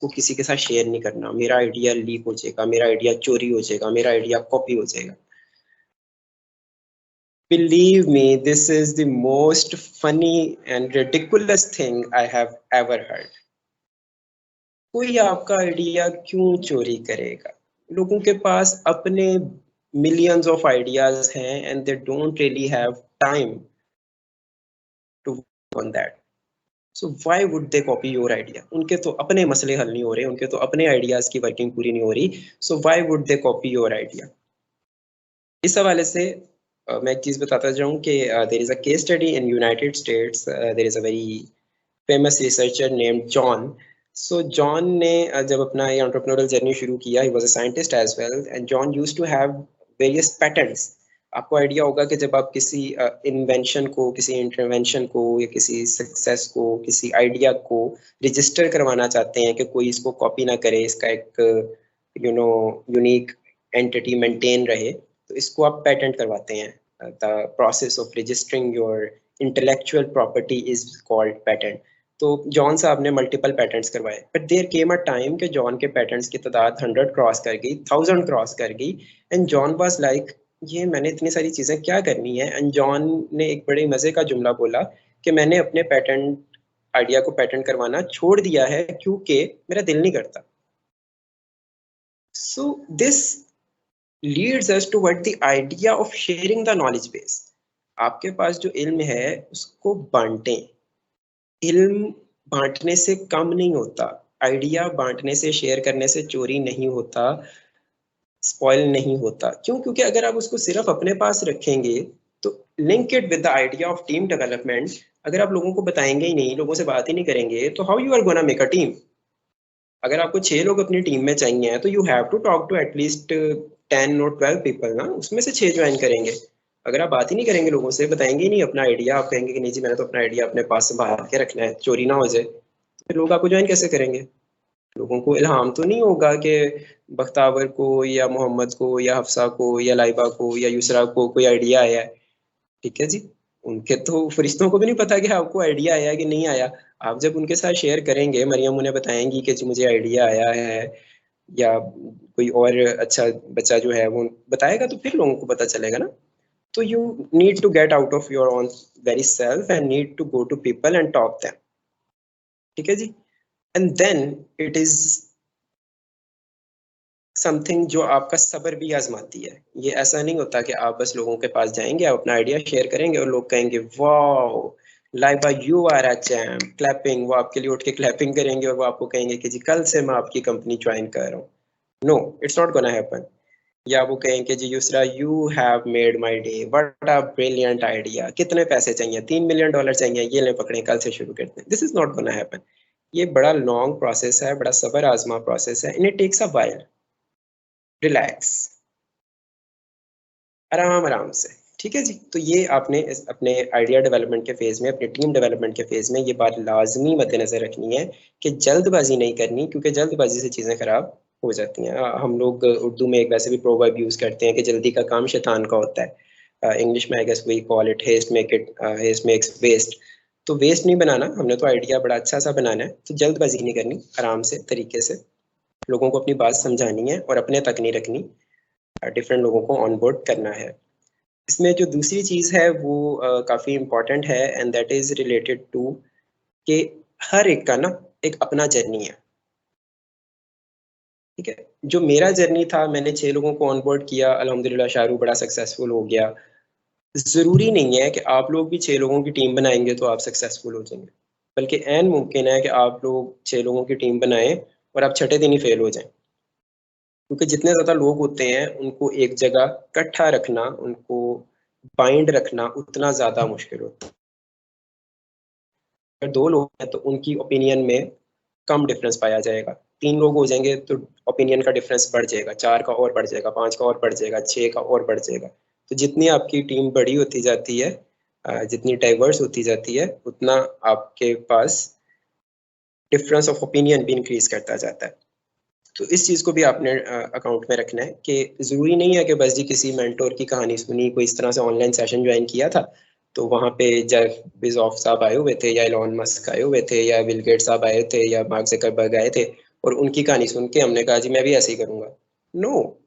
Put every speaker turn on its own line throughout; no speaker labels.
को किसी के साथ शेयर नहीं करना, मेरा आइडिया लीक हो जाएगा, मेरा आइडिया चोरी हो जाएगा, मेरा आइडिया कॉपी हो जाएगा। Believe me, this is the most funny and ridiculous thing I have ever heard. कोई आपका आइडिया क्यों चोरी करेगा? लोगों के पास अपने millions of ideas हैं and they don't really have time to work on that. So why would they copy your idea? उनके तो अपने मसले हल नहीं हो रहे, उनके तो अपने आइडियाज की वर्किंग पूरी नहीं हो रही, so why would they copy your idea? इस हवाले से मैं एक चीज़ बताता जाऊँ कि there is a case study in United States, there is a very famous researcher named John. So John ने जब अपना ये एंटरप्रेन्योरियल जर्नी शुरू किया, he was a scientist as well, and John used to have various patents. आपको idea होगा कि जब आप किसी इन्वेंशन को, किसी इंटरवेंशन को या किसी सक्सेस को, किसी आइडिया को रजिस्टर करवाना चाहते हैं कि कोई इसको कॉपी ना करे, इसका एक यूनिक एंटिटी मेंटेन रहे, तो इसको आप पेटेंट करवाते हैं। The process of registering your intellectual property is called patent. तो जॉन साहब ने मल्टीपल पेटेंट्स करवाए, but there came a time कि जॉन के पेटेंट्स की तादाद 100 क्रॉस कर गई, 1000 क्रॉस कर गई, एंड जॉन वाज लाइक, ये मैंने इतनी सारी चीज़ें क्या करनी है? एंड जॉन ने एक बड़े मज़े का जुमला बोला कि मैंने अपने पेटेंट आइडिया को पेटेंट करवाना छोड़ दिया है क्योंकि मेरा दिल नहीं करता। So this leads us toward the idea of sharing the knowledge base. आपके पास जो इल्म है उसको बांटें। इल्म बांटने से कम नहीं होता, आइडिया बांटने से, शेयर करने से चोरी नहीं होता, स्पॉइल नहीं होता। क्यों? क्योंकि अगर आप उसको सिर्फ अपने पास रखेंगे तो link it with the idea of team development. अगर आप लोगों को बताएंगे ही नहीं, लोगों से बात ही नहीं करेंगे, तो how you are gonna make a team? अगर आपको 6 लोग अपनी टीम में चाहिए तो you have to talk to at least 10 और 12 पीपल ना, उसमें से 6 ज्वाइन करेंगे। अगर आप बात ही नहीं करेंगे, लोगों से बताएंगे ही नहीं अपना आइडिया, आप कहेंगे कि नहीं जी मैंने तो अपना आइडिया अपने पास संभाल के रखना है, चोरी ना हो जाए, तो फिर लोग आपको ज्वाइन कैसे करेंगे? लोगों को इल्हाम तो नहीं होगा कि बख्तावर को या मोहम्मद को या हफ्सा को या लाइबा को या यूसरा को कोई आइडिया आया है। ठीक है जी, उनके तो फरिश्तों को भी नहीं पता कि आपको आइडिया आया कि नहीं आया। आप जब उनके साथ शेयर करेंगे, मरियम उन्हें बताएंगी कि जी मुझे आइडिया आया है, या कोई और अच्छा बच्चा जो है वो बताएगा, तो फिर लोगों को पता चलेगा ना। तो you need to get out of your own very self and need to go to people and talk them. ठीक है जी, and then it is something जो आपका सब्र भी आजमाती है। ये ऐसा नहीं होता कि आप बस लोगों के पास जाएंगे, आप अपना आइडिया शेयर करेंगे और लोग कहेंगे wow Laiba you are a champ, clapping, वो आपके लिए उठ के क्लैपिंग करेंगे और वो आपको कहेंगे कि जी कल से मैं आपकी कंपनी ज्वाइन कर रहा हूँ। No, it's not gonna happen. या वो कहेंगे जी Yusra you have made my day, what a brilliant idea, कितने पैसे चाहिए? $3 मिलियन चाहिए, ये ले पकड़े, कल से शुरू करते हैं। This is not gonna happen. ये बड़ा लॉन्ग प्रोसेस है, बड़ा सब्र आजमा प्रोसेस है, and it takes a while. Relax, आराम आराम से। ठीक है जी, तो ये आपने अपने आइडिया डेवलपमेंट के फेज में, अपने टीम डेवलपमेंट के फेज में ये बात लाजमी मद्देनजर रखनी है कि जल्दबाजी नहीं करनी, क्योंकि जल्दबाजी से चीज़ें खराब हो जाती हैं। हम लोग उर्दू में एक वैसे भी प्रोवर्ब यूज़ करते हैं कि जल्दी का काम शैतान का होता है। इंग्लिश में I guess we call it haste makes waste. तो वेस्ट नहीं बनाना, हमने तो आइडिया बड़ा अच्छा सा बनाना है, तो जल्दबाजी नहीं करनी, आराम से तरीके से लोगों को अपनी बात समझानी है और अपने तक नहीं रखनी, डिफरेंट लोगों को ऑन बोर्ड करना है। इसमें जो दूसरी चीज़ है वो काफ़ी इम्पोर्टेंट है, and that is related to कि हर एक का ना एक अपना जर्नी है। ठीक है, जो मेरा जर्नी था, मैंने 6 लोगों को ऑन बोर्ड किया, अल्हम्दुलिल्लाह शाहरुख बड़ा सक्सेसफुल हो गया। ज़रूरी नहीं है कि आप लोग भी 6 लोगों की टीम बनाएंगे तो आप सक्सेसफुल हो जाएंगे, बल्कि ऐन मुमकिन है कि आप लोग 6 लोगों की टीम बनाएं और आप छठे दिन ही फेल हो जाएं। क्योंकि जितने ज़्यादा लोग होते हैं उनको एक जगह इकट्ठा रखना, उनको बाइंड रखना उतना ज़्यादा मुश्किल होता है। अगर 2 लोग हैं तो उनकी ओपिनियन में कम डिफरेंस पाया जाएगा, 3 लोग हो जाएंगे तो ओपिनियन का डिफरेंस बढ़ जाएगा, 4 का और बढ़ जाएगा, 5 का और बढ़ जाएगा, 6 का और बढ़ जाएगा। तो जितनी आपकी टीम बड़ी होती जाती है, जितनी डाइवर्स होती जाती है, उतना आपके पास डिफरेंस ऑफ ओपिनियन भी इंक्रीज करता जाता है। तो इस चीज़ को भी आपने अकाउंट में रखना है कि ज़रूरी नहीं है कि बस जी किसी मेंटोर की कहानी सुनी, कोई इस तरह से ऑनलाइन सेशन ज्वाइन किया था, तो वहाँ पे जेफ बेज़ोस साहब आए हुए थे या एलन मस्क आए हुए थे या बिल गेट्स साहब आए थे या मार्क ज़करबर्ग आए थे, और उनकी कहानी सुन के हमने कहा जी मैं भी ऐसे ही करूंगा। नो,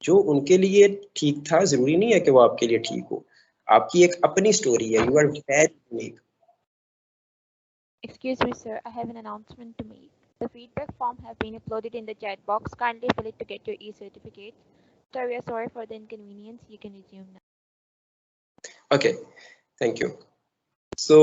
जो उनके लिए ठीक था जरूरी नहीं है कि वो आपके लिए ठीक हो। आपकी एक अपनी स्टोरी है, you are very unique.
Excuse me, sir. I have an announcement to make. The feedback form have been uploaded in the chat box. Kindly fill it to get your e-certificate. Sir, we are sorry for the inconvenience. You can resume now.
Okay, thank you. So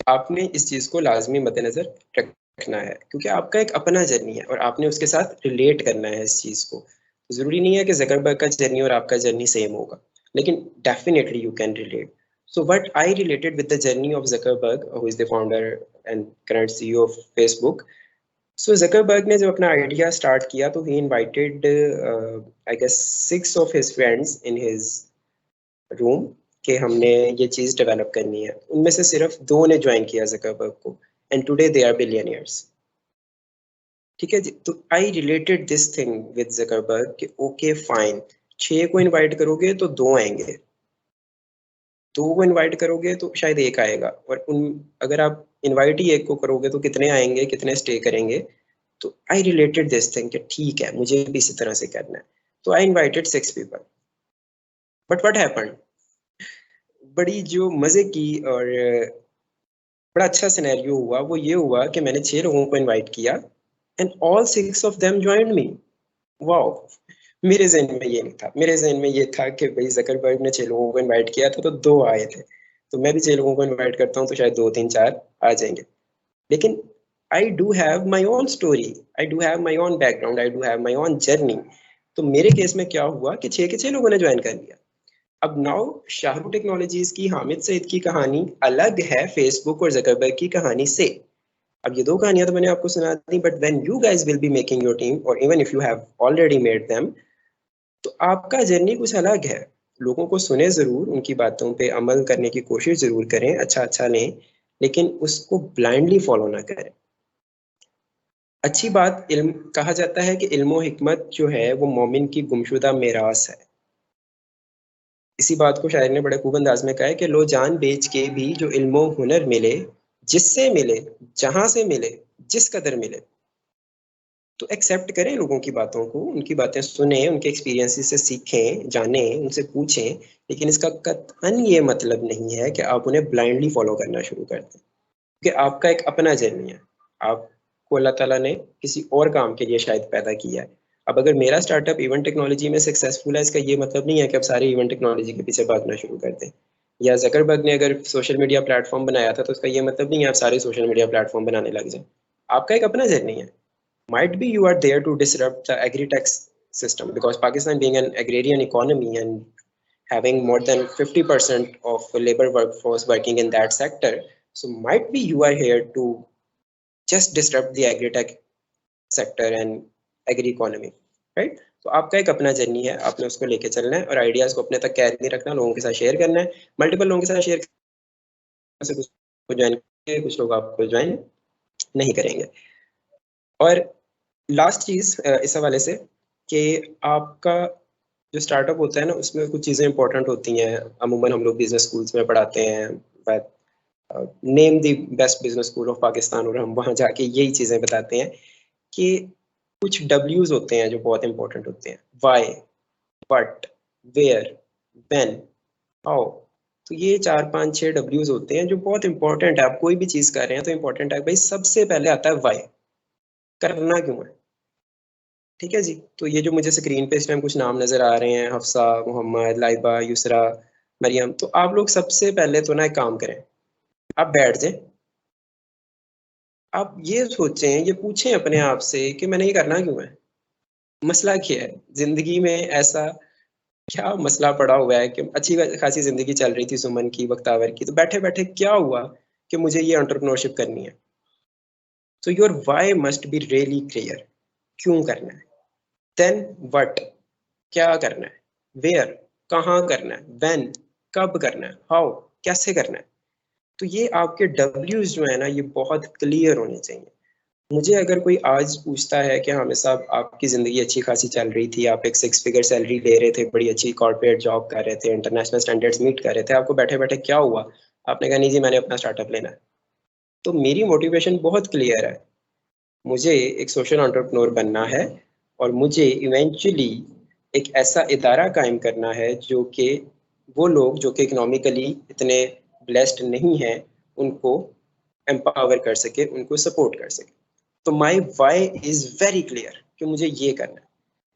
आपने इस चीज को लाजमी मद्देनजर रखना है क्योंकि आपका एक अपना जर्नी है और आपने उसके साथ रिलेट करना है इस चीज को। जरूरी नहीं है कि ज़करबर्ग का जर्नी और आपका जर्नी सेम होगा, लेकिन definitely you can relate. So what I related with the journey of Zuckerberg, who is the founder and current CEO of Facebook. So Zuckerberg ने जब अपना आइडिया स्टार्ट किया तो he invited I guess 6 of his friends in his room कि हमने ये चीज़ develop करनी है। उनमें से सिर्फ 2 ने ज्वाइन किया Zuckerberg को, and today they are billionaires. ठीक है जी। तो I related this thing with Zuckerberg कि ओके फाइन, 6 को इनवाइट करोगे तो 2 आएंगे, 2 को इनवाइट करोगे तो शायद 1 आएगा, और उन अगर आप इनवाइट ही 1 को करोगे तो कितने आएंगे, कितने स्टे करेंगे। तो आई रिलेटेड दिस थिंग कि ठीक है मुझे भी इसी तरह से करना है। तो आई invited 6 people, but what happened, बड़ी जो मज़े की और बड़ा अच्छा सिनेरियो हुआ वो ये हुआ कि मैंने 6 लोगों को इनवाइट किया and all 6 of them joined me. Wow, मेरे ज़हन में ये नहीं था। मेरे ज़हन में ये था कि भाई ज़करबर्ग ने 6 लोगों को इनवाइट किया था तो 2 आए थे, तो मैं भी 6 लोगों को इनवाइट करता हूँ तो शायद 2 3 4 आ जाएंगे। लेकिन आई do have my own story, I do have my own background, I do have my own journey. तो मेरे केस में क्या हुआ कि 6 के 6 लोगों ने ज्वाइन कर लिया। अब नाउ शाहरुख टेक्नोलॉजीज की हामिद सईद की कहानी अलग है फेसबुक और ज़करबर्ग की कहानी से। अब ये 2 कहानियां तो मैंने आपको सुना दी, but when you guys will be making your team और even if you have already made them, तो आपका जर्नी कुछ अलग है। लोगों को सुने ज़रूर, उनकी बातों पे अमल करने की कोशिश ज़रूर करें, अच्छा लें, लेकिन उसको ब्लाइंडली फॉलो ना करें। अच्छी बात, इल्म कहा जाता है कि इल्म और हिकमत जो है वो मोमिन की गुमशुदा मेरास है। इसी बात को शायर ने बड़े खूब अंदाज में कहा है कि लो जान बेच के भी जो इल्म और हुनर मिले, जिससे मिले, जहां से मिले, जिस कदर मिले, तो एक्सेप्ट करें लोगों की बातों को, उनकी बातें सुने, उनके एक्सपीरियंसेस से सीखें, जानें, उनसे पूछें, लेकिन इसका कतई ये मतलब नहीं है कि आप उन्हें ब्लाइंडली फॉलो करना शुरू कर दें, क्योंकि आपका एक अपना जर्नी है। आपको अल्लाह ताला ने किसी और काम के लिए शायद पैदा किया है। अब अगर मेरा स्टार्टअप इवेंट टेक्नोलॉजी में सक्सेसफुल है, इसका ये मतलब नहीं है कि अब सारे इवेंट टेक्नोलॉजी के पीछे भागना शुरू कर दें। या ज़करबर्ग ने अगर सोशल मीडिया प्लेटफॉर्म बनाया था तो उसका ये मतलब नहीं है आप सारे सोशल मीडिया प्लेटफॉर्म बनाने लग जाएं। आपका एक अपना जर्नी है। Might be you are there to disrupt the agri-tech system, because Pakistan being an agrarian economy and having more than 50% of labor workforce working in that sector, so might be you are here to just disrupt the agri-tech sector and agri economy, right? तो आपका एक अपना journey है, आपने उसको लेके चलना है और आइडियाज को अपने तक कैद नहीं रखना, लोगों के साथ शेयर करना है, मल्टीपल लोगों के साथ शेयर से कुछ को ज्वाइन करेंगे, कुछ लोग आपको ज्वाइन नहीं करेंगे। और लास्ट चीज़ इस हवाले से कि आपका जो स्टार्टअप होता है ना, उसमें कुछ चीज़ें इंपॉर्टेंट होती हैं। अमूमन हम लोग बिजनेस स्कूल्स में पढ़ाते हैं, but name the best business school of Pakistan, और हम वहाँ जाके यही चीज़ें बताते हैं कि कुछ डब्ल्यूज होते हैं जो बहुत इंपॉर्टेंट होते हैं। Why, but, where, when, how. तो ये 4 5 6 डब्ल्यूज होते हैं जो बहुत इंपॉर्टेंट है। आप कोई भी चीज़ कर रहे हैं तो इंपॉर्टेंट है भाई, सबसे पहले आता है वाई, करना क्यों है। ठीक है जी। तो ये जो मुझे स्क्रीन पे इस टाइम कुछ नाम नज़र आ रहे हैं, हफ्सा, मोहम्मद, लाइबा, युसरा, मरियम, तो आप लोग सबसे पहले तो ना एक काम करें, आप बैठ जाएं, आप ये सोचें, ये पूछें अपने आप से कि मैंने ये करना क्यों है, मसला क्या है ज़िंदगी में, ऐसा क्या मसला पड़ा हुआ है कि अच्छी खासी ज़िंदगी चल रही थी सुमन की, बख्तावर की, तो बैठे बैठे क्या हुआ कि मुझे ये एंटरप्रेन्योरशिप करनी है। So your why must be really clear, क्यों करना है। देन व्हाट, क्या करना है। वेयर, कहाँ करना है। व्हेन, कब करना है। हाउ, कैसे करना है। तो ये आपके डब्ल्यूज जो है ना, ये बहुत क्लियर होने चाहिए। मुझे अगर कोई आज पूछता है कि हामिद साहब आपकी ज़िंदगी अच्छी खासी चल रही थी, आप एक 6 फिगर सैलरी ले रहे थे, बड़ी अच्छी कॉर्पोरेट जॉब कर रहे थे, इंटरनेशनल स्टैंडर्ड्स मीट कर रहे थे, आपको बैठे बैठे क्या हुआ, आपने कहा नहीं जी मैंने अपना स्टार्टअप लेना है, तो मेरी मोटिवेशन बहुत क्लियर है। मुझे एक सोशल एंटरप्रेन्योर बनना है और मुझे इवेंचुअली एक ऐसा इदारा कायम करना है जो कि वो लोग जो कि इकोनॉमिकली इतने ब्लेस्ड नहीं हैं उनको एम्पावर कर सके, उनको सपोर्ट कर सके। तो माई वाई इज वेरी क्लियर कि मुझे ये करना है।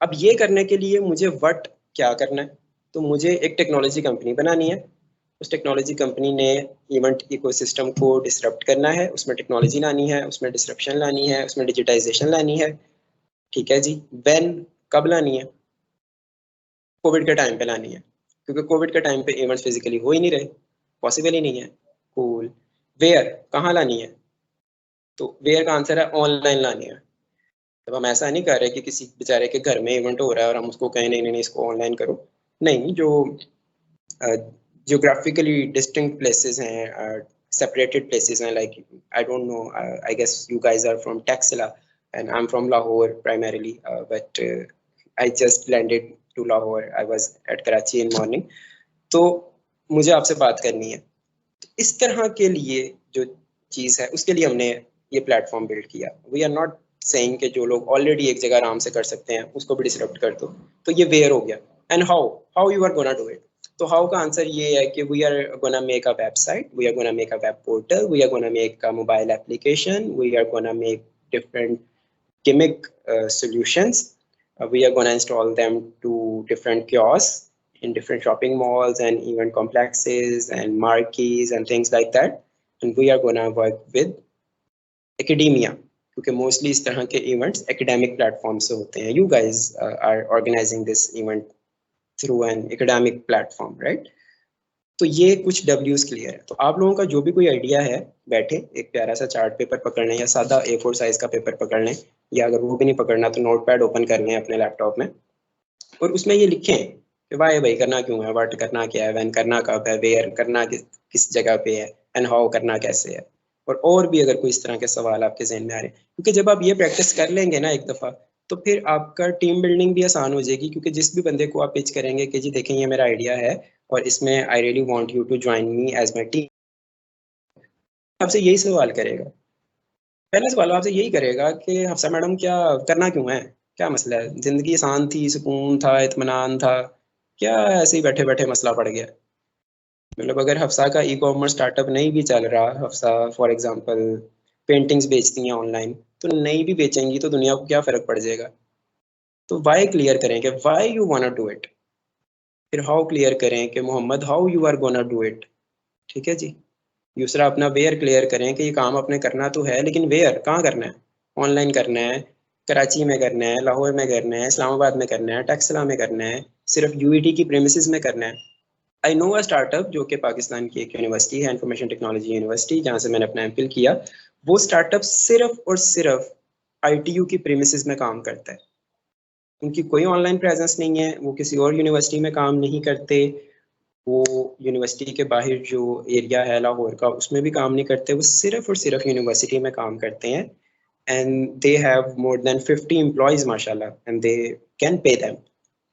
अब ये करने के लिए मुझे व्हाट क्या करना है, तो मुझे एक टेक्नोलॉजी कंपनी बनानी है। उस टेक्नोलॉजी कंपनी ने इवेंट इकोसिस्टम को डिसरप्ट करना है, उसमें टेक्नोलॉजी लानी है, उसमें डिसरप्शन लानी है, उसमें डिजिटाइजेशन लानी है। ठीक है जी। व्हेन, कब लानी है? कोविड के टाइम पे लानी है, क्योंकि कोविड के टाइम पे इवेंट्स फिजिकली हो ही नहीं रहे, पॉसिबल ही नहीं है। कूल। वेयर, कहाँ लानी है? तो वेयर का आंसर है ऑनलाइन लानी है। तब हम ऐसा नहीं कर रहे कि किसी बेचारे के घर में इवेंट हो रहा है और हम उसको कहें नहीं नहीं नहीं इसको ऑनलाइन करो। नहीं, जो जियोग्राफिकली डिस्टिंक्ट प्लेसेस हैं, सेपरेटेड प्लेसेस हैं, like I don't know, I guess you guys are from Taxila and I am from Lahore primarily, but I just landed to Lahore, I was at Karachi in morning. तो मुझे आपसे बात करनी है। तो इस तरह के लिए जो चीज़ है उसके लिए हमने ये प्लेटफॉर्म बिल्ड किया। वी आर नॉट सेइंग कि जो लोग ऑलरेडी एक जगह आराम से कर सकते हैं उसको भी डिसरप्ट कर दो। तो ये वेयर हो गया। And how, how you are gonna do it? तो हाउ का आंसर ये है कि we are gonna make a website, we are gonna make a web portal, we are gonna make a mobile application, we are gonna make different gimmick solutions. We are going to install them to different kiosks in different shopping malls and event complexes and marquees and things like that. And we are going to work with academia, क्योंकि mostly इस तरह के events academic platform से होते हैं। You guys are organizing this event through an academic platform, right? तो ये कुछ डब्ल्यूज क्लियर है। तो आप लोगों का जो भी कोई आइडिया है, बैठे एक प्यारा सा चार्ट पेपर पकड़ लें या सादा A4 साइज का पेपर पकड़ लें, या अगर वो भी नहीं पकड़ना तो नोटपैड ओपन कर लें अपने लैपटॉप में और उसमें ये लिखें कि वाई भाई करना क्यों है, व्हाट करना क्या है, व्हेन करना कब है, वेयर करना किस जगह पे है, एंड हाउ करना कैसे है। और भी अगर कोई इस तरह के सवाल आपके जहन में आ रहे हैं, क्योंकि जब आप ये प्रैक्टिस कर लेंगे ना एक दफ़ा, तो फिर आपका टीम बिल्डिंग भी आसान हो जाएगी। क्योंकि जिस भी बंदे को आप पिच करेंगे कि जी देखें ये मेरा आइडिया है और इसमें I really want you to join me as my team, आपसे यही सवाल करेगा। पहला सवाल आपसे यही करेगा कि हफ्सा मैडम क्या करना क्यों है, क्या मसला है, जिंदगी आसान थी, सुकून था, इत्मीनान था, क्या ऐसे ही बैठे बैठे मसला पड़ गया? मतलब अगर हफ्सा का ई कॉमर्स स्टार्टअप नहीं भी चल रहा, हफ्सा फॉर एग्जांपल पेंटिंग्स बेचती हैं ऑनलाइन, तो नहीं भी बेचेंगी तो दुनिया को क्या फ़र्क पड़ जाएगा? तो वाई क्लियर करें कि why you want to do it. फिर हाउ क्लियर करें कि Mohammad how you are gonna do it. ठीक है जी। दूसरा अपना वेयर क्लियर करें कि ये काम आपने करना तो है, लेकिन वेयर कहाँ करना है? ऑनलाइन करना है, कराची में करना है, लाहौर में करना है, इस्लामाबाद में करना है, टैक्सला में करना है, सिर्फ यूईटी की प्रेमिसेस में करना है। आई नो अ स्टार्टअप जो कि पाकिस्तान की एक यूनिवर्सिटी है, इंफॉर्मेशन टेक्नोलॉजी यूनिवर्सिटी, जहाँ से मैंने अपना एमफिल किया। वो स्टार्टअप सिर्फ और सिर्फ आईटीयू की प्रेमिसेस में काम करता है। उनकी कोई ऑनलाइन प्रेजेंस नहीं है, वो किसी और यूनिवर्सिटी में काम नहीं करते, वो यूनिवर्सिटी के बाहर जो एरिया है लाहौर का उसमें भी काम नहीं करते, वो सिर्फ और सिर्फ यूनिवर्सिटी में काम करते हैं। And they have more than 50 employees माशाल्लाह and they can pay them.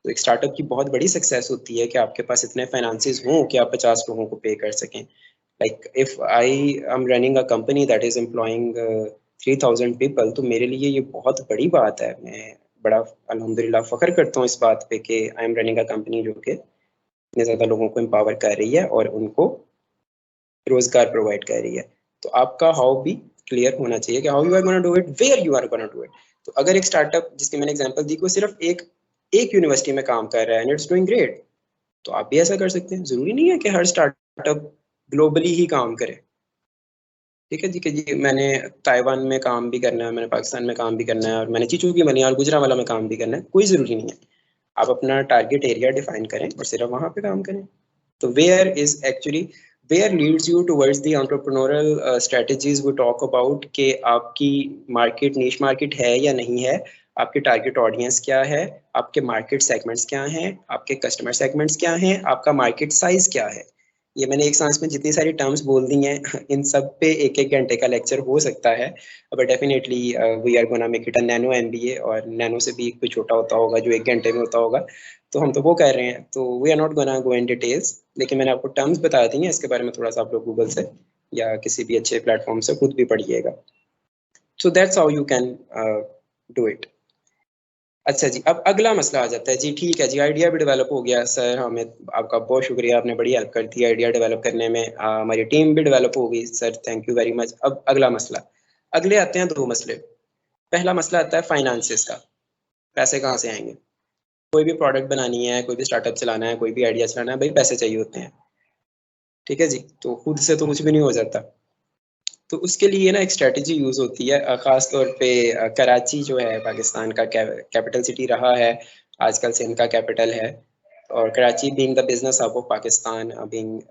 तो एक स्टार्टअप की बहुत बड़ी सक्सेस होती है कि आपके पास इतने फाइनेंसेस हों कि आप 50 लोगों को पे कर सकें। Like if I am running a company that is employing 3000 people, तो मेरे लिए ये बहुत बड़ी बात है। मैं बड़ा अल्हम्दुलिल्लाह फ़ख्र करता हूँ इस बात पे कि I am running a company जो कि इतने ज़्यादा लोगों को एम्पावर कर रही है और उनको रोज़गार प्रोवाइड कर रही है। तो आपका हाउ भी क्लियर होना चाहिए कि how you are gonna do it, where you are gonna do it. तो अगर एक स्टार्टअप जिसकी मैंने एग्जांपल दी, कोई सिर्फ एक यूनिवर्सिटी में काम कर रहा है एंड इट्स डूइंग ग्रेट, तो आप भी ऐसा कर सकते हैं। ज़रूरी नहीं है कि हर स्टार्टअप ग्लोबली ही काम करे। ठीक है जी कि जी मैंने ताइवान में काम भी करना है, मैंने पाकिस्तान में काम भी करना है और मैंने चीचू की मनियाल गुजरांवाला में काम भी करना है, कोई ज़रूरी नहीं है। आप अपना टारगेट एरिया डिफाइन करें और सिर्फ वहाँ पे काम करें। तो where leads you towards the entrepreneurial strategies we talk about कि आपकी मार्केट नीश मार्केट है या नहीं है, आपके टारगेट ऑडियंस क्या है, आपके मार्केट सेगमेंट्स क्या हैं, आपके कस्टमर सेगमेंट्स क्या हैं, आपका मार्केट साइज क्या है। ये मैंने एक सांस में जितनी सारी टर्म्स बोल दी हैं इन सब पे एक एक घंटे का लेक्चर हो सकता है, but definitely we are gonna make it a nano MBA, और नैनो से भी कोई छोटा होता होगा जो एक घंटे में होता होगा, तो हम तो वो कर रहे हैं। तो we are not gonna go in details, लेकिन मैंने आपको टर्म्स बता दी हैं, इसके बारे में थोड़ा सा आप लोग गूगल से या किसी भी अच्छे प्लेटफॉर्म से खुद भी पढ़िएगा। So that's how you can do it. अच्छा जी, अब अगला मसला आ जाता है जी, ठीक है जी, आइडिया भी डेवलप हो गया सर, हमें आपका बहुत शुक्रिया, आपने बड़ी हेल्प कर दी आइडिया डेवलप करने में, हमारी टीम भी डेवलप हो गई sir, thank you very much. अब अगला मसला, अगले आते हैं दो मसले। पहला मसला आता है फाइनेंसिस का, पैसे कहाँ से आएंगे। कोई भी प्रोडक्ट बनानी है, कोई भी स्टार्टअप चलाना है, कोई भी आइडिया चलाना है, भाई पैसे चाहिए होते हैं, ठीक है जी, तो खुद से तो कुछ भी नहीं हो जाता। तो उसके लिए ना एक स्ट्रेटजी यूज़ होती है, ख़ास तौर पे कराची जो है पाकिस्तान का कैपिटल सिटी रहा है, आजकल से इनका कैपिटल है, और Karachi being the business hub of Pakistan, being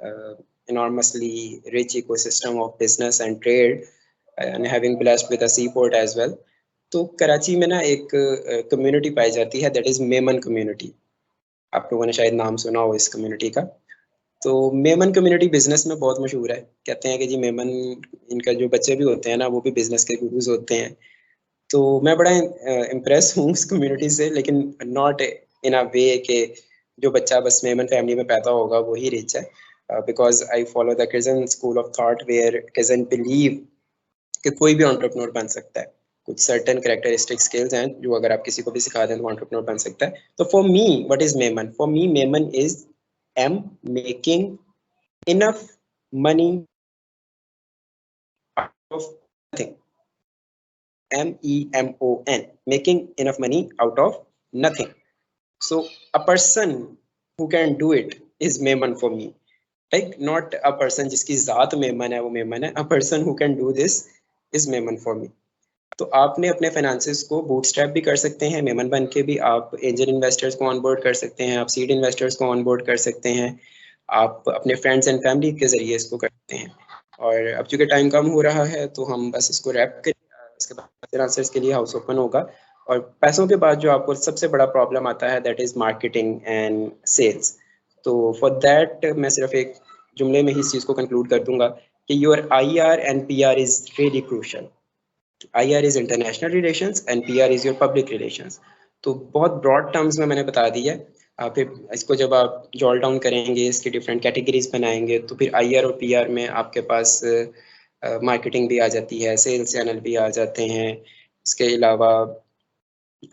enormously rich ecosystem of business and trade and having blessed with a seaport as well, तो कराची में ना एक कम्युनिटी पाई जाती है, दैट इज़ मेमन कम्युनिटी। आप लोगों ने शायद नाम सुना हो इस कम्युनिटी का। तो मेमन कम्युनिटी बिजनेस में बहुत मशहूर है, कहते हैं कि जी मेमन, इनका जो बच्चे भी होते हैं ना वो भी बिजनेस के गुरुज होते हैं। तो मैं बड़ा इम्प्रेस हूँ उस कम्युनिटी से, लेकिन नॉट इन अ वे कि जो बच्चा बस मेमन फैमिली में पैदा होगा वो ही रिच है, because I follow the Kirzner school of thought where Kirzner believe कि कोई भी एंटरप्रेन्योर बन सकता है। कुछ सर्टेन कैरेक्टरिस्टिक स्किल्स हैं जो अगर आप किसी को भी सिखा दें तो एंटरप्रेन्योर बन सकता है। तो for me what is Memon, for me Memon is am making enough money out of nothing. MEMON, making enough money out of nothing. So a person who can do it is Memon for me. Like not a person जिसकी जात मेमन है वो मेमन है, a person who can do this is Memon for me. तो आपने अपने finances को bootstrap भी कर सकते हैं, मेमन बन के भी आप एंजल इन्वेस्टर्स को ऑनबोर्ड कर सकते हैं, आप सीड इन्वेस्टर्स को ऑनबोर्ड कर सकते हैं, आप अपने फ्रेंड्स एंड फैमिली के ज़रिए इसको करते हैं। और अब चूँकि टाइम कम हो रहा है तो हम बस इसको रैप करें, इसके बाद आंसर्स के लिए हाउस ओपन होगा। और पैसों के बाद जो आपको सबसे बड़ा प्रॉब्लम आता है that is marketing and sales. तो फॉर दैट मैं सिर्फ एक जुमले में ही इस चीज़ को कंक्लूड कर दूंगा कि your IR and PR is really crucial. IR is international relations and PR is your public relations. तो बहुत ब्रॉड टर्म्स में मैंने बता दिया। फिर इसको जब आप जॉल डाउन करेंगे, इसकी डिफरेंट कैटेगरीज बनाएंगे, तो फिर IR और PR में आपके पास मार्केटिंग भी आ जाती है, सेल्स चैनल भी आ जाते हैं, इसके अलावा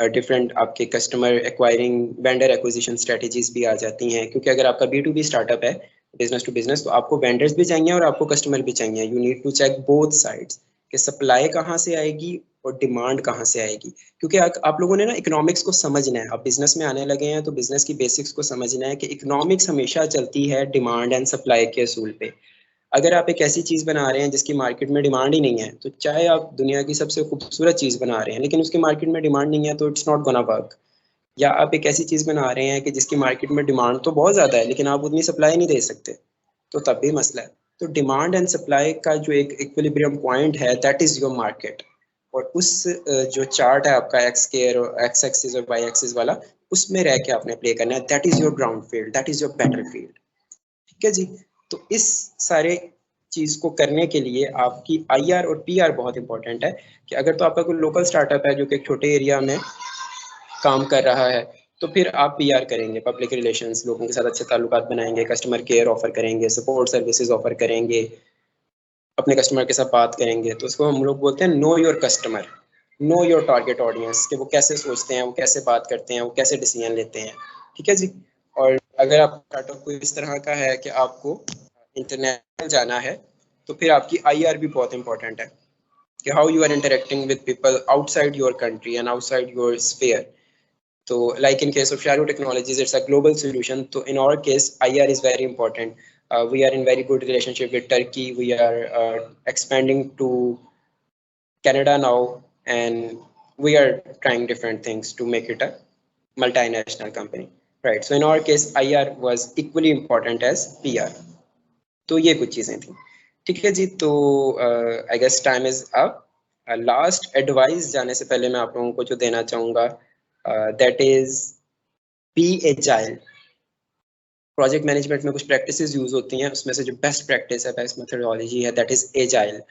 डिफरेंट आपके customer acquiring, vendor acquisition strategies भी आ जाती हैं, क्योंकि अगर आपका B2B स्टार्टअप है, बिजनेस टू बिजनेस, तो आपको वेंडर्स भी चाहिए और आपको कस्टमर भी चाहिए। You need to check both sides कि सप्लाई कहाँ से आएगी और डिमांड कहाँ से आएगी, क्योंकि आप लोगों ने ना इकोनॉमिक्स को समझना है। आप बिजनेस में आने लगे हैं तो बिजनेस की बेसिक्स को समझना है कि इकोनॉमिक्स हमेशा चलती है डिमांड एंड सप्लाई के असूल पे। अगर आप एक ऐसी चीज़ बना रहे हैं जिसकी मार्केट में डिमांड ही नहीं है, तो चाहे आप दुनिया की सबसे खूबसूरत चीज़ बना रहे हैं लेकिन उसकी मार्केट में डिमांड नहीं है, तो इट्स नॉट गोना वर्क। या आप एक ऐसी चीज़ बना रहे हैं कि जिसकी मार्केट में डिमांड तो बहुत ज़्यादा है लेकिन आप उतनी सप्लाई नहीं दे सकते, तो तब भी मसला है। तो डिमांड एंड सप्लाई का जो एक इक्विलिब्रियम पॉइंट है, दैट इज़ योर मार्केट। और उस जो चार्ट है आपका एक्स केयर और एक्स एक्सिस और वाई एक्सिस वाला, उसमें रह के आपने प्ले करना है, that is your ground field, that is your battle field. ठीक है जी। तो इस सारे चीज़ को करने के लिए आपकी IR और PR बहुत इंपॉर्टेंट है। कि अगर तो आपका कोई लोकल स्टार्टअप है जो कि एक छोटे एरिया में काम कर रहा है, तो फिर आप PR करेंगे, पब्लिक रिलेशंस, लोगों के साथ अच्छे ताल्लुकात बनाएंगे, कस्टमर केयर ऑफर करेंगे, सपोर्ट सर्विसेज ऑफर करेंगे, अपने कस्टमर के साथ बात करेंगे। तो उसको हम लोग बोलते हैं know your customer, know your target audience, कि वो कैसे सोचते हैं, वो कैसे बात करते हैं, वो कैसे डिसीजन लेते हैं। ठीक है जी। और अगर आप स्टार्टअप को इस तरह का है कि आपको इंटरनेशनल जाना है, तो फिर आपकी IR भी बहुत इंपॉर्टेंट है कि how you are interacting with people outside your country and outside your sphere. तो like in case of Sharu Technologies, it's a global solution. So in our case, IR is very important. We are in very good relationship with Turkey. We are expanding to Canada now, and we are trying different things to make it a multinational company, right? So in our case, IR was equally important as PR. तो ये कुछ चीज़ें थी। ठीक है जी। तो I guess time is up. Last advice जाने से पहले मैं आप लोगों को जो देना चाहूँगा, that is be agile. Project management में कुछ प्रैक्टिसेस यूज होती हैं, उसमें से जो बेस्ट प्रैक्टिस है, बेस्ट मेथोडोलॉजी है, दैट इज एजाइल।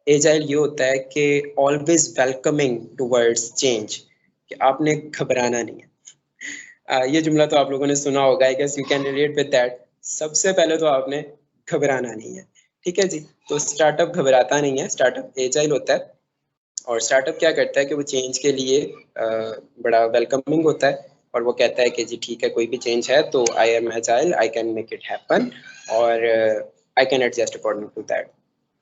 एजाइल ये होता है कि ऑलवेज वेलकमिंग टुवर्ड्स चेंज, कि आपने घबराना नहीं है। ये जुमला तो आप लोगों ने सुना होगा, I guess you can relate with that. सबसे पहले तो आपने घबराना नहीं है। ठीक है जी। तो स्टार्टअप घबराता नहीं है, स्टार्टअप एजाइल होता है। और स्टार्टअप क्या करता है कि वो चेंज के लिए बड़ा वेलकमिंग होता है और वो कहता है कि जी ठीक है, कोई भी चेंज है तो I am agile, I can make it happen और I can adjust according to that.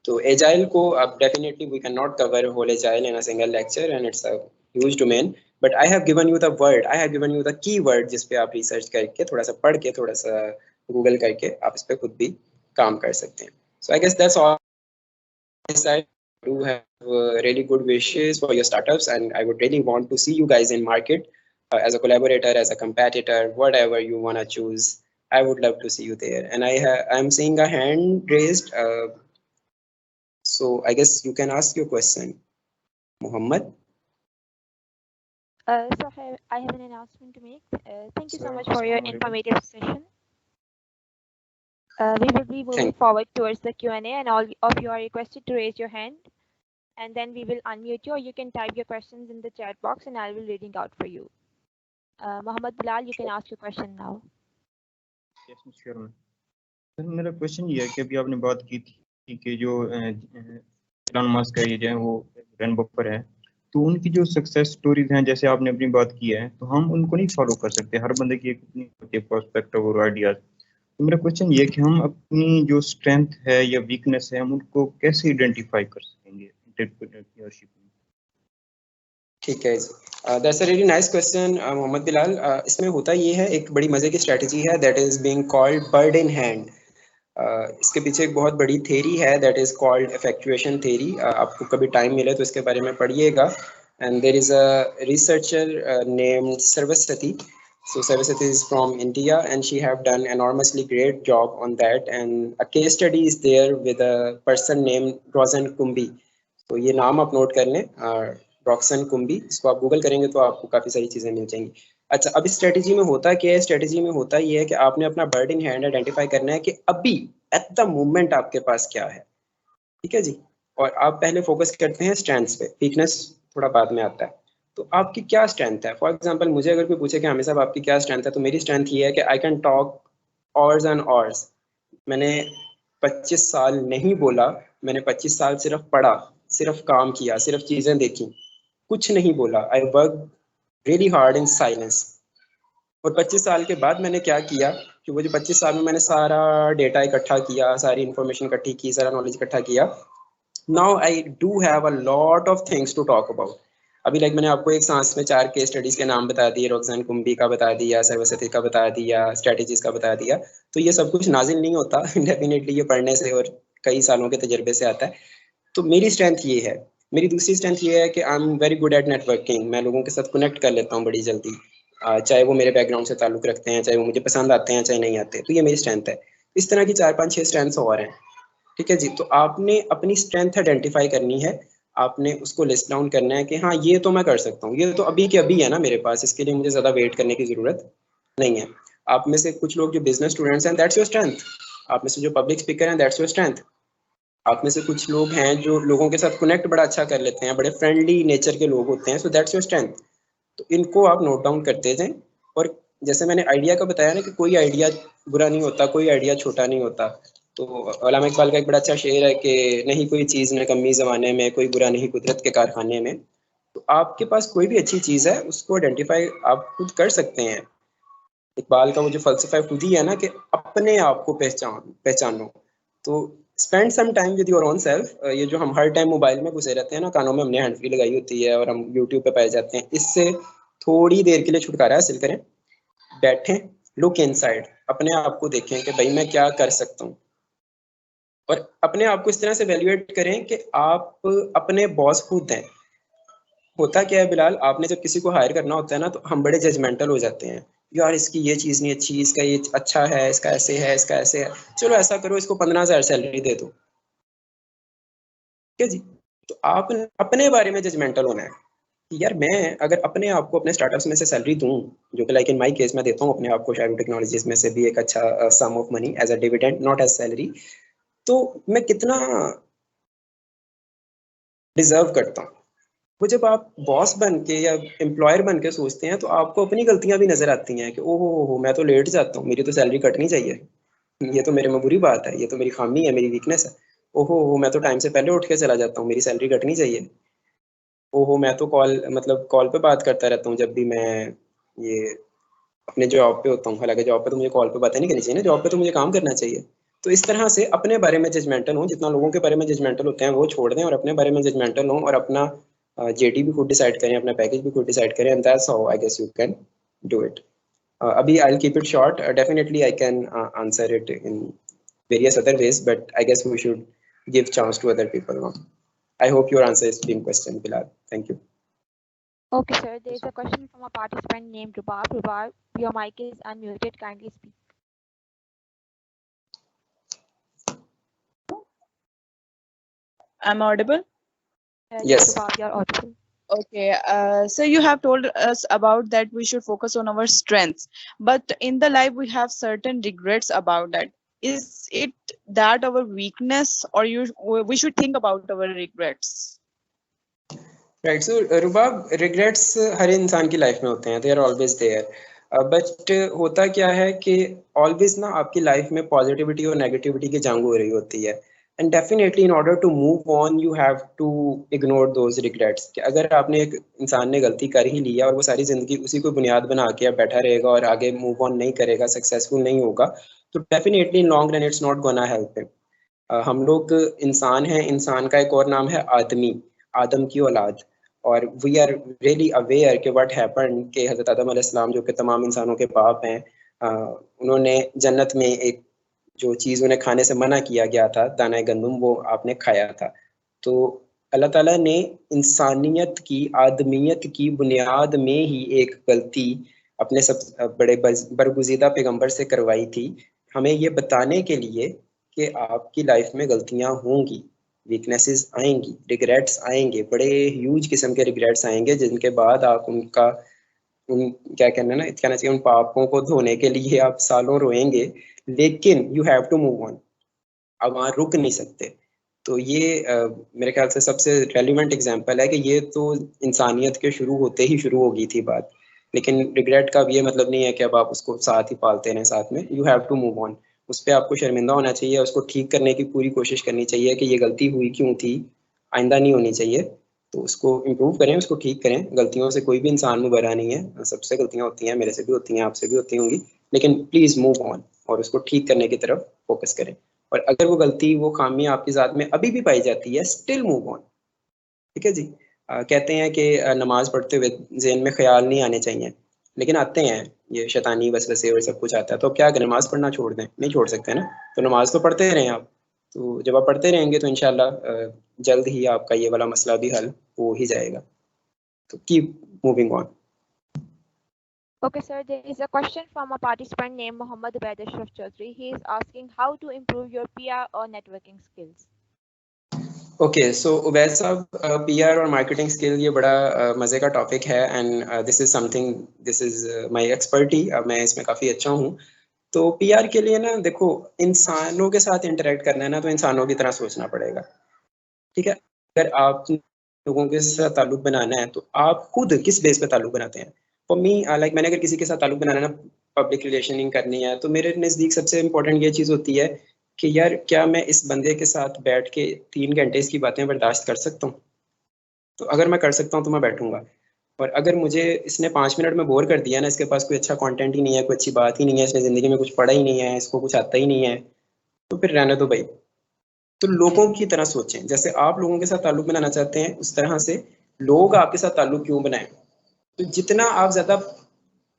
तो एजाइल को अब definitely we can not cover whole agile in a single lecture and it's a huge domain, but I have given you the word, I have given you the key word जिस पे आप research करके थोड़ा सा पढ़ के थोड़ा सा गूगल करके आप इस पे खुद भी काम कर सकते हैं। So I guess that's all side. Do have really good wishes for your startups, and I would really want to see you guys in market as a collaborator, as a competitor, whatever you want to choose. I would love to see you there. And I'm seeing a hand raised, so I guess you can ask your question, Muhammad.
So I have an announcement to make. Thank you so much for your informative session. We will be moving forward towards the Q&A, and all of you are requested to raise your hand, and then we will unmute you, or you can type your questions in the chat box and I will be reading out for you. Mohammed Bilal, you can ask your question now.
Yes, sure. Sir मेरा question ये है कि अभी आपने बात की थी कि जो एलन मस्क है ये जो है वो रन बफर है, तो उनकी जो सक्सेस स्टोरीज हैं जैसे आपने अपनी बात की है, तो हम उनको नहीं फॉलो कर सकते, हर बंदे की एक अपनी होती है पर्सपेक्टिव और आइडियाज। तो मेरा क्वेश्चन ये है कि हम अपनी जो स्ट्रेंथ है या वीकनेस है हम उनको कैसे आइडेंटिफाई कर सकेंगे एंटरप्रेन्योरशिप में?
ठीक है, that's a really nice question Mohammad Bilal. इसमें होता ये है, एक बड़ी मजे की स्ट्रेटजी है that is being called bird in hand. इसके पीछे एक बहुत बड़ी थेरी है that is called effectuation theory. आपको कभी टाइम मिले तो इसके बारे में पढ़िएगा। And there is a researcher named Saraswati. So Saraswati is from India and she have done enormously great job on that, and a case study is there with a person named Rosen Kumbi. तो ये नाम आप note कर लें, रॉक्सन कुंबी। इसको आप Google करेंगे तो आपको काफ़ी सारी चीज़ें मिल जाएंगी। अच्छा, अब इस स्ट्रेटजी में होता क्या है? स्ट्रेटजी में होता ये है कि आपने अपना बर्ड इन हैंड आइडेंटिफाई करना है कि अभी एट द मोमेंट आपके पास क्या है। ठीक है जी। और आप पहले फोकस करते हैं स्ट्रेंथ्स पे, वीकनेस थोड़ा बाद में आता है। तो आपकी क्या स्ट्रेंथ है? फॉर एग्जाम्पल मुझे अगर कोई पूछे कि हमें साहब आपकी क्या स्ट्रेंथ है, तो मेरी स्ट्रेंथ ये है कि आई कैन टॉक ऑर्स एंड ऑर्स। मैंने 25 साल नहीं बोला, मैंने 25 साल सिर्फ पढ़ा, सिर्फ काम किया, सिर्फ चीज़ें देखी, कुछ नहीं बोला। I work really hard in silence. और 25 साल के बाद मैंने क्या किया कि वो जो 25 साल में मैंने सारा डेटा इकट्ठा किया, सारी इन्फॉर्मेशन इकट्ठी की, सारा नॉलेज इकट्ठा किया। Now I do have a lot of things to talk about. अभी लाइक मैंने आपको एक सांस में 4 केस स्टडीज के नाम बता दिए, रॉक्सान कुंबी का बता दिया, सरस्वती का बता दिया, स्ट्रेटेजीज का बता दिया। तो ये सब कुछ नाजिल नहीं होता डेफिनेटली ये पढ़ने से और कई सालों के तजर्बे से आता है। तो मेरी स्ट्रेंथ ये है। मेरी दूसरी स्ट्रेंथ ये है कि I am very good at networking. मैं लोगों के साथ कनेक्ट कर लेता हूँ बड़ी जल्दी, चाहे वो मेरे बैकग्राउंड से ताल्लुक रखते हैं, चाहे वो मुझे पसंद आते हैं, चाहे नहीं आते। तो ये मेरी स्ट्रेंथ है। इस तरह की 4-5-6 स्ट्रेंथ्स और हैं। ठीक है जी। तो आपने अपनी स्ट्रेंथ आइडेंटिफाई करनी है, आपने उसको लिस्ट डाउन करना है कि हाँ ये तो मैं कर सकता हूँ, ये तो अभी के अभी है ना मेरे पास, इसके लिए मुझे ज़्यादा वेट करने की ज़रूरत नहीं है। आप में से कुछ लोग जो बिजनेस स्टूडेंट्स हैं, दैट्स योर स्ट्रेंथ। आप में से जो पब्लिक स्पीकर हैं, दैट्स योर स्ट्रेंथ। आप में से कुछ लोग हैं जो लोगों के साथ कनेक्ट बड़ा अच्छा कर लेते हैं, बड़े फ्रेंडली नेचर के लोग होते हैं, सो दैट्स योर स्ट्रेंथ। तो इनको आप नोट डाउन करते जाएं। और जैसे मैंने आइडिया का बताया ना कि कोई आइडिया बुरा नहीं होता, कोई आइडिया छोटा नहीं होता। तो अल्लामा इकबाल का एक बड़ा अच्छा शेर है कि नहीं कोई चीज़ न कमी ज़माने में, कोई बुरा नहीं कुदरत के कारखाने में। तो आपके पास कोई भी अच्छी चीज़ है, उसको आइडेंटिफाई आप खुद कर सकते हैं। इकबाल का वो जो फ़लसफ़ा खुद ही है ना कि अपने आप को पहचानो। तो spend some time with your own self. ये जो हम हर टाइम मोबाइल में घुसे रहते हैं ना, कानों में हमने हैंड फ्री लगाई होती है और हम यूट्यूब पे पाए जाते हैं, इससे थोड़ी देर के लिए छुटकारा हासिल करें। बैठें, लुक इनसाइड, अपने आप को देखें कि भाई मैं क्या कर सकता हूँ। और अपने आप को इस तरह से वैल्यूएट करें कि आप अपने बॉस खुद हैं। होता क्या है बिलाल, आपने जब किसी को हायर करना होता है ना, तो हम बड़े जजमेंटल हो जाते हैं। यार इसकी ये चीज़ नहीं अच्छी, इसका ये अच्छा है, इसका ऐसे है, इसका ऐसे है, चलो ऐसा करो इसको 15,000 सैलरी दे दो। ठीक है जी। तो आप अपने बारे में जजमेंटल होना है कि यार मैं अगर अपने आप को अपने स्टार्टअप्स में से सैलरी दूं, जो कि लाइक इन माय केस मैं देता हूँ अपने आप को शायद टेक्नोलॉजीज में से भी एक अच्छा sum of money as a dividend, not as salary, तो मैं कितना डिजर्व करता हूँ। वो जब आप बॉस बन के या एम्प्लॉयर बन के सोचते हैं, तो आपको अपनी गलतियां भी नजर आती हैं कि ओहो हो मैं तो लेट जाता हूँ, मेरी तो सैलरी कटनी चाहिए, ये तो मेरे में बुरी बात है, ये तो मेरी खामी है, मेरी वीकनेस है। ओहो हो मैं तो टाइम से पहले उठ के चला जाता हूँ, मेरी सैलरी कटनी चाहिए। ओहो मैं तो कॉल पे बात करता रहता हूँ जब भी मैं ये अपने जॉब पे होता हूँ। हालांकि जॉब पे तो मुझे कॉल पे बातें नहीं करनी चाहिए ना, जॉब पे तो मुझे काम करना चाहिए। तो इस तरह से अपने बारे में जजमेंटल हो, जितना लोगों के बारे में जजमेंटल होते हैं वो छोड़ दें और अपने बारे में जजमेंटल हो और अपना जेडी भी खुद डिसाइड करें, अपना पैकेज भी खुद डिसाइड करें, and that's how I guess you can do it. अभी I will keep it short, definitely I can answer it in various other ways, but I guess we should give chance to other people now. I hope your answer is being questioned, Bilal. Thank you.
Okay, sir. There is a question from a participant named Rubab. Rubab, your mic is unmuted. Kindly speak.
I'm audible?
Yes.
Rubab, you're audible.
Okay, so you have told us about that we should focus on our strengths, but in the life we have certain regrets about that. Is it that our weakness, or we should think about our regrets?
Right. So, Rubab, regrets हर इंसान की life में होते हैं. They are always there. But होता क्या है कि always ना आपकी लाइफ में पॉजिटिविटी और नेगेटिविटी की जंग हो रही होती है. And definitely in order to move on, you have to ignore those regrets. कि अगर आपने एक इंसान ने गलती कर ही लिया और वो सारी ज़िंदगी उसी को बुनियाद बना के बैठा रहेगा और आगे मूव ऑन नहीं करेगा, सक्सेसफुल नहीं होगा, तो definitely in long run it's not gonna help him. हम लोग इंसान हैं, इंसान का एक और नाम है आदमी, आदम की औलाद. और वी आर रियली अवेयर कि व्हाट हैपन कि हज़रत आदम अलैहिस्सलाम जो कि तमाम इंसानों के बाप हैं, उन्होंने जन्नत में एक जो चीज़ उन्हें खाने से मना किया गया था, दाना गंदम, वो आपने खाया था. तो अल्लाह ताला ने इंसानियत की, आदमियत की बुनियाद में ही एक गलती अपने सब बड़े बरगुज़ीदा पैगंबर से करवाई थी, हमें ये बताने के लिए कि आपकी लाइफ में गलतियां होंगी, वीकनेसेस आएंगी, रिग्रेट्स आएंगे, बड़े ह्यूज किस्म के रिग्रेट्स आएंगे, जिनके बाद आप उनका क्या कहना चाहिए, उन पापों को धोने के लिए आप सालों रोएंगे, लेकिन you have to move on. अब वहाँ रुक नहीं सकते. तो ये मेरे ख्याल से सबसे रेलिवेंट एग्जांपल है कि ये तो इंसानियत के शुरू होते ही शुरू हो गई थी बात. लेकिन रिग्रेट का ये मतलब नहीं है कि अब आप उसको साथ ही पालते रहें साथ में. You have to move on. उस पर आपको शर्मिंदा होना चाहिए, उसको ठीक करने की पूरी कोशिश करनी चाहिए कि ये गलती हुई क्यों थी, आइंदा नहीं होनी चाहिए. तो उसको इम्प्रूव करें, उसको ठीक करें. गलतियों से कोई भी इंसान मुबरा नहीं है, सबसे गलतियाँ होती हैं, मेरे से भी होती हैं, आपसे भी होती होंगी, लेकिन प्लीज़ मूव ऑन और उसको ठीक करने की तरफ फोकस करें. और अगर वो गलती, वो खामी आपकी ज़ात में अभी भी पाई जाती है, स्टिल मूव ऑन. ठीक है जी. कहते हैं कि नमाज पढ़ते हुए ज़हन में ख्याल नहीं आने चाहिए, लेकिन आते हैं, ये शैतानी वसवसे और सब कुछ आता है. तो क्या करें, नमाज पढ़ना छोड़ दें? नहीं छोड़ सकते ना. तो नमाज तो पढ़ते रहें आप. तो जब आप पढ़ते रहेंगे तो इंशाल्लाह जल्द ही आपका ये वाला मसला भी हल हो ही जाएगा. तो keep moving on.
Okay, sir. There is a question from a participant named Mohammad Ubaid Ashraf Chaudhary. He is asking how to improve your PR or networking skills.
ओके, सो उबैद साहब, पीआर और मार्केटिंग स्किल ये बड़ा मज़े का topic है, and this is something, this is my expertise. मैं इसमें काफ़ी अच्छा हूँ. तो पीआर के लिए ना, देखो, इंसानों के साथ इंटरेक्ट करना है ना, तो इंसानों की तरह सोचना पड़ेगा. ठीक है. अगर आप लोगों के साथ ताल्लुक बनाना है तो आप खुद किस बेस पे ताल्लुक बनाते हैं. फॉर मी, लाइक, मैंने अगर किसी के साथ ताल्लुक बनाना है ना, पब्लिक रिलेशनिंग करनी है, तो मेरे नज़दीक सबसे इम्पोर्टेंट ये चीज़ होती है कि यार क्या मैं इस बंदे के साथ बैठ के 3 घंटे इसकी बातें बर्दाश्त कर सकता हूँ. तो अगर मैं कर सकता हूँ तो मैं बैठूंगा. और अगर मुझे इसने 5 मिनट में बोर कर दिया ना, इसके पास कोई अच्छा कंटेंट ही नहीं है, कोई अच्छी बात ही नहीं है, इसने ज़िंदगी में कुछ पढ़ा ही नहीं है, इसको कुछ आता ही नहीं है, तो फिर रहने दो भाई. तो लोगों की तरह सोचें. जैसे आप लोगों के साथ ताल्लुक बनाना चाहते हैं, उस तरह से लोग आपके साथ ताल्लुक क्यों बनाएं. तो जितना आप ज़्यादा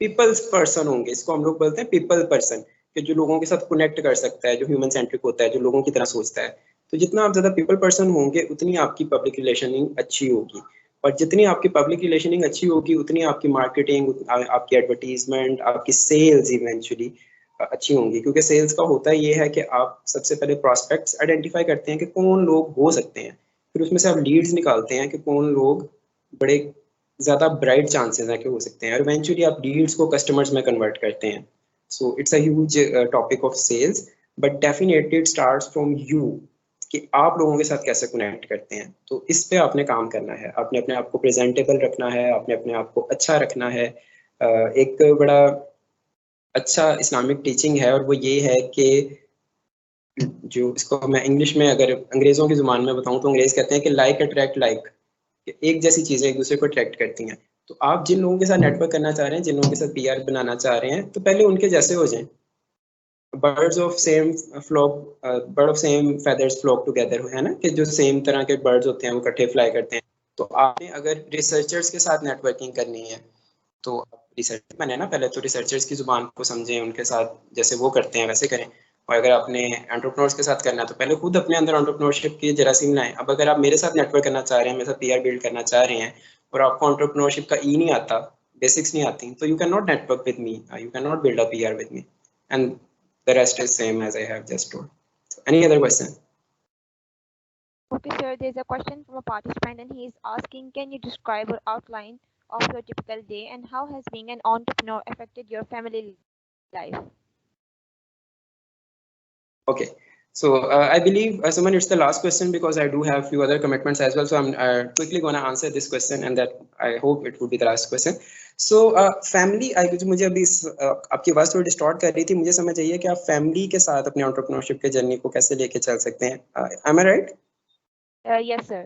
पीपल्स पर्सन होंगे, इसको हम लोग बोलते हैं पीपल पर्सन, कि जो लोगों के साथ कनेक्ट कर सकता है, जो ह्यूमन सेंट्रिक होता है, जो लोगों की तरह सोचता है. तो जितना आप ज़्यादा पीपल पर्सन होंगे, उतनी आपकी पब्लिक रिलेशनिंग अच्छी होगी. और जितनी आपकी पब्लिक रिलेशनिंग अच्छी होगी, उतनी आपकी मार्केटिंग, आपकी एडवर्टीजमेंट, आपकी सेल्स इवेंचुअली अच्छी होंगी. क्योंकि सेल्स का होता ये है कि आप सबसे पहले प्रॉस्पेक्ट्स आइडेंटिफाई करते हैं कि कौन लोग हो सकते हैं, फिर उसमें से आप लीड्स निकालते हैं कि कौन लोग बड़े ज़्यादा ब्राइट चांसेस हैं कि हो सकते हैं, और इवेंचुअली आप लीड्स को कस्टमर्स में कन्वर्ट करते हैं. So it's a huge topic of sales, but definitely it starts from you, कि आप लोगों के साथ कैसे कनेक्ट करते हैं. तो इस पे आपने काम करना है. आपने अपने आप को प्रेजेंटेबल रखना है, आपने अपने आप को अच्छा रखना है. एक बड़ा अच्छा इस्लामिक टीचिंग है, और वो ये है कि जो इसको मैं इंग्लिश में, अगर अंग्रेज़ों की ज़ुबान में बताऊं, तो अंग्रेज़ कहते हैं कि लाइक अट्रैक्ट लाइक. कि एक जैसी चीज़ें एक दूसरे को अट्रैक्ट करती हैं। तो आप जिन लोगों के साथ नेटवर्क करना चाह रहे हैं, जिन लोगों के साथ पीआर बनाना चाह रहे हैं, तो पहले उनके जैसे हो जाएं। Birds of same flock, bird of same feathers flock together, है ना, कि जो सेम तरह के बर्ड्स होते हैं वो इकट्ठे फ्लाई करते हैं। तो आपने अगर रिसर्चर्स के साथ नेटवर्किंग करनी है तो रिसर्च बने ना, पहले तो रिसर्चर्स की जुबान को समझें, उनके साथ जैसे वो करते हैं वैसे करें। और अगर आपने एंटरप्रेन्योर्स के साथ करना है तो पहले खुद अपने अंदर एंटरप्रेन्योरशिप की जरासीम लाएं। अब अगर आप मेरे साथ नेटवर्क करना चाह रहे हैं, मेरे साथ पीआर बिल्ड करना चाह रहे हैं और आपको एंटरप्रेन्योरशिप का ई नहीं आता, बेसिक्स नहीं आती, तो you can not network with me, you can not build a PR with me, and the rest is same as I have just told. So, any other question?
Okay, sir, there's a question from a participant and he's asking, can you describe or outline of your typical day and how has being an entrepreneur affected your family life?
Okay, so I believe, Suman, it's the last question because I do have few other commitments as well. So I'm quickly going to answer this question and that I hope it would be the last question. So family, मुझे अभी आपकी आवाज़ थोड़ी distort कर रही थी, मुझे समझ आई है कि आप फैमिली के साथ अपने एंटरप्रेन्योरशिप के जर्नी को कैसे लेके चल सकते हैं। Am I right?
Yes, sir.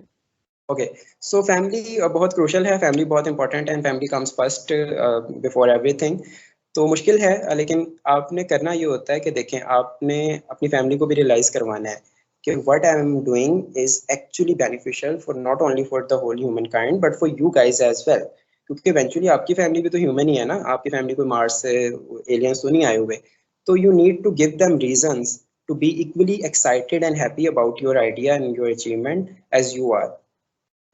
Okay, so family बहुत क्रूशल है, फैमिली बहुत इंपॉर्टेंट है, and family comes first before everything. तो मुश्किल है, लेकिन आपने करना ये होता है कि देखें, आपने अपनी फैमिली को भी रियलाइज करवाना है कि what I am doing is actually beneficial for not only for the whole human kind but for you guys as well. क्योंकि इवेंचुअली आपकी फैमिली भी तो ह्यूमन ही है ना, आपकी फैमिली कोई मार्स से एलियंस तो नहीं आए हुए। तो you need to give them reasons to be equally excited and happy about your idea and your achievement as you are.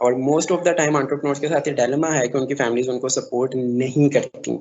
और most of the time entrepreneurs के साथ ये डायलेमा है कि उनकी फैमिलीज उनको सपोर्ट नहीं करती।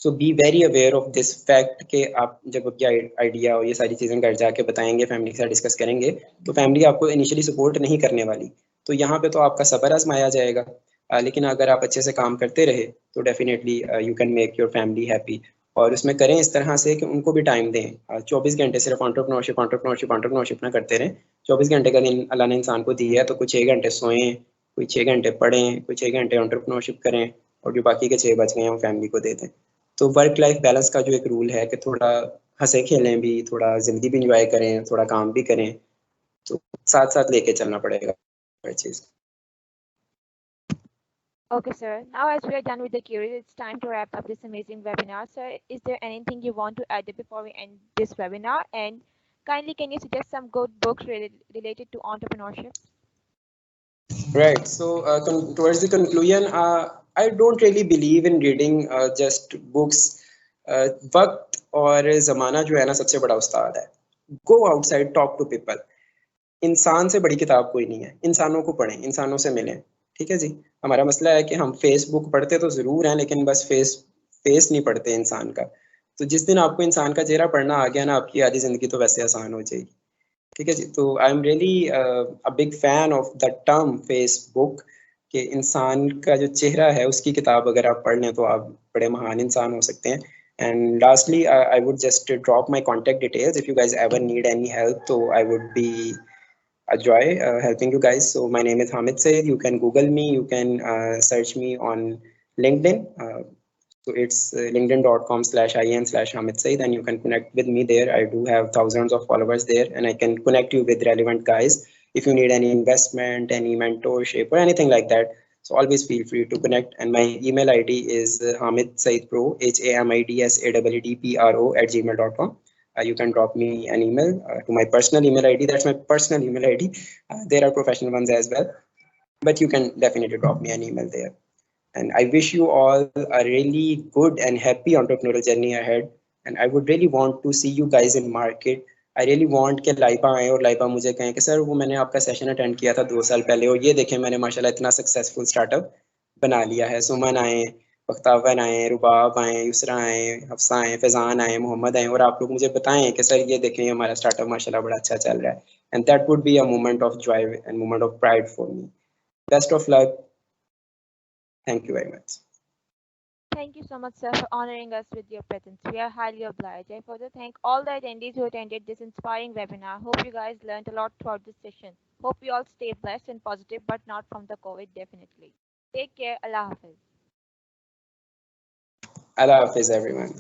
So be very aware of this fact कि आप जब अपनी आइडिया और ये सारी चीज़ें घर जाके बताएंगे, फैमिली के साथ डिस्कस करेंगे, तो फैमिली आपको इनिशियली सपोर्ट नहीं करने वाली। तो यहाँ पे तो आपका सब्र आजमाया जाएगा, लेकिन अगर आप अच्छे से काम करते रहे तो definitely you can make your family happy. और उसमें करें इस तरह से कि उनको भी टाइम दें। 24 घंटे सिर्फ एंटरप्रेन्योरशिप एंटरप्रेन्योरशिप एंटरप्रेन्योरशिप ना करते रहें। 24 घंटे का दिन अल्लाह ने इंसान को दिया है, तो कुछ 6 घंटे सोएं, कोई 6 घंटे पढ़ें, कोई 6 घंटे एंटरप्रेन्योरशिप करें, और जो बाकी के 6 बच गए हैं वो फैमिली को दे दें। तो वर्क लाइफ बैलेंस का जो एक रूल है कि थोड़ा हंसे खेलें भी, थोड़ा ज़िंदगी भी इंजॉय करें, थोड़ा काम भी करें, तो साथ साथ लेके चलना पड़ेगा हर चीज़।
Okay, sir. Now, as we are done with the queries, it's time to wrap up this amazing webinar. Sir, is there anything you want to add before we end this webinar? And kindly, can you suggest some good books related to entrepreneurship?
Right. So towards the conclusion, I don't really believe in reading just books. वक्त और ज़माना जो है ना सबसे बड़ा उस्ताद है। Go outside, talk to people. इंसान से बड़ी किताब कोई नहीं है, इंसानों को पढ़ें, इंसानों से मिलें। ठीक है जी। हमारा मसला है कि हम फेसबुक पढ़ते तो ज़रूर हैं, लेकिन बस फेस नहीं पढ़ते इंसान का। तो जिस दिन आपको इंसान का चेहरा पढ़ना आ गया ना, आपकी आधी ज़िंदगी तो वैसे आसान हो जाएगी। ठीक है जी। तो I am really a big fan of the term Facebook, कि इंसान का जो चेहरा है उसकी किताब अगर आप पढ़ लें तो आप बड़े महान इंसान हो सकते हैं। And lastly I would just drop my contact details if you guys ever need any help, तो I would be a joy helping you guys. So my name is Hamid Said. You can Google me. You can search me on LinkedIn. So it's linkedin.com/in/Hamid Said, and you can connect with me there. I do have thousands of followers there, and I can connect you with relevant guys if you need any investment, any mentorship, or anything like that. So always feel free to connect. And my email ID is hamidsaidpro, HAMIDSAIDDPRO@gmail.com. You can drop me an email to my personal email ID. That's my personal email ID. There are professional ones as well, but you can definitely drop me an email there. And I wish you all a really good and happy entrepreneurial journey ahead. And I would really want to see you guys in market. I really want कि लाइबा आए और लाइबा मुझे कहें कि sir वो मैंने आपका session attend किया था 2 साल पहले और ये देखें मैंने माशाल्लाह इतना सक्सेसफुल स्टार्टअप बना लिया है। सुमन आए, बख्तावर आए, रुबाब आए, युसरा आए, हफ्सा आए, फैज़ान आए, मोहम्मद आए, और आप लोग मुझे बताएं कि सर ये देखें हमारा स्टार्टअप माशाल्लाह बड़ा अच्छा चल रहा है। And that would be a moment of Joy end moment of pride for me. Best of luck. Thank you very much.
Thank you so much, sir, for honoring us with your presence. We are highly obliged. I further thank all the attendees who attended this inspiring webinar. Hope you guys learned a lot throughout this session. Hope you all stay blessed and positive, but not from the COVID, definitely. Take care. Allah Hafiz.
Allah Hafiz, everyone.